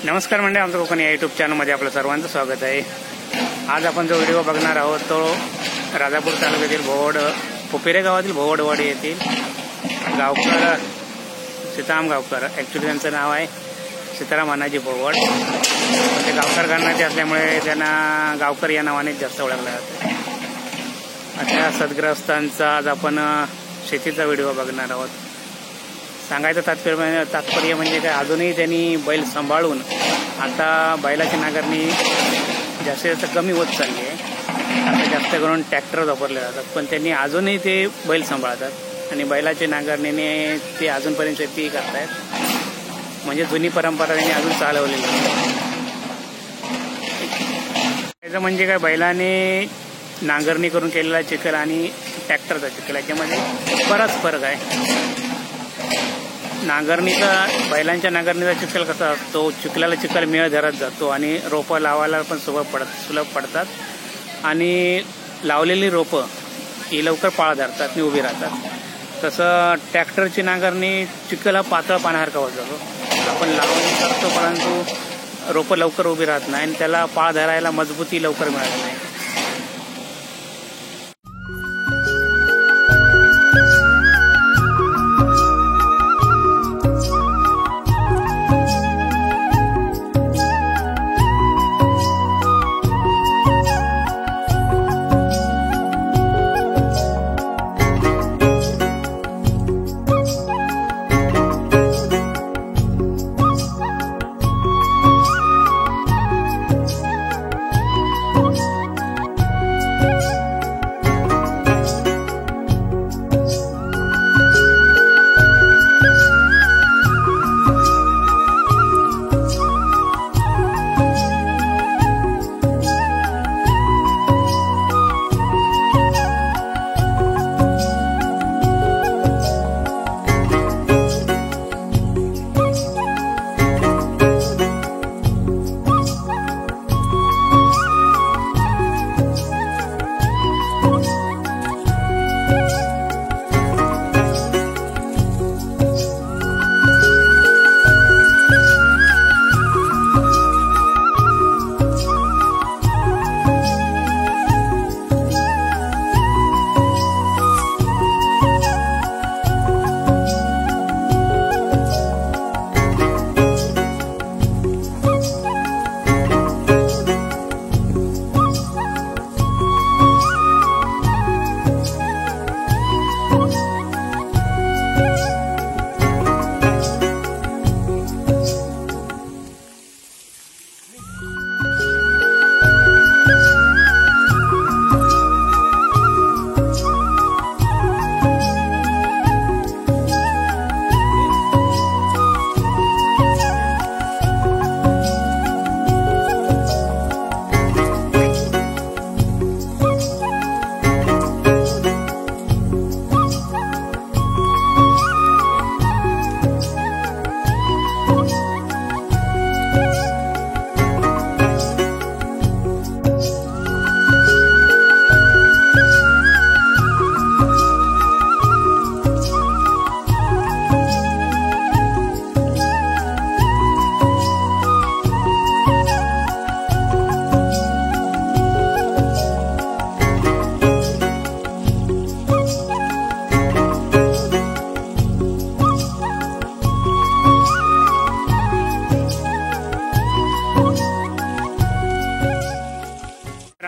नमस्कार मंडळी, आमचं कोकण या यूट्यूब चॅनलमध्ये आपलं सर्वांचं स्वागत आहे। आज आपण जो व्हिडिओ बघणार आहोत तो राजापूर तालुक्यातील भोवड पोपेरे गावातील भोवडवाडी येथील गावकर सीताराम गावकर, ॲक्च्युली त्यांचं नाव आहे सीताराम अनाजी भोवड। ते गावकर घराण्याचे असल्यामुळे त्यांना गावकर या नावाने जास्त ओळखलं जातं। अशा सद्ग्रस्तांचा आज आपण शेतीचा व्हिडिओ बघणार आहोत। सांगायचं तात्पर्य म्हणजे काय, अजूनही त्यांनी बैल सांभाळून आता बैलाची नांगरणी जास्त कमी होत चालली आहे। आता जास्त करून ट्रॅक्टर वापरले जातात, पण त्यांनी अजूनही ते बैल सांभाळतात आणि बैलाची नांगरणीने ते अजूनपर्यंत शेती करतायत। म्हणजे जुनी परंपरा त्यांनी अजून चालवलेली आहे। त्याचं म्हणजे काय, बैलाने नांगरणी करून केलेला चिखल आणि ट्रॅक्टरचा चिखल याच्यामध्ये बराच फरक आहे। बैलांच्या नांगरणीचा चिखल कसा असतो, चिखलाला चिखल मेळ धरत जातो आणि रोपं लावायला पण सुलभ पडतात आणि लावलेली रोपं ही लवकर पाळ धरतात आणि उभी राहतात। तसं ट्रॅक्टरची नांगरणी चिखल हा पातळ पाण्यासारखा होत जातो, आपण लावणी करतो परंतु रोपं लवकर उभी राहत नाही आणि त्याला पाळ धरायला मजबूती लवकर मिळत नाही।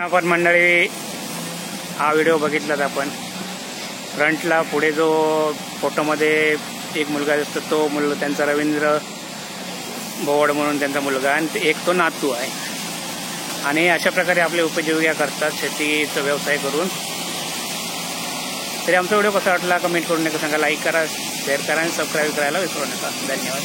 आपण मंडळी हा व्हिडिओ बघितलात आपण। फ्रंटला पुढे जो फोटोमध्ये एक मुलगा दिसतो तो मुलगा त्यांचा रवींद्र भोवड म्हणून त्यांचा मुलगा, आणि एक तो नातू आहे। आणि अशा प्रकारे आपले उपजीविका करतात शेतीचा व्यवसाय करून। तरी आमचा व्हिडिओ कसा वाटला कमेंट करून नका सांगा, लाईक करा, शेअर करा आणि सबस्क्राईब करायला विसरू नका। धन्यवाद।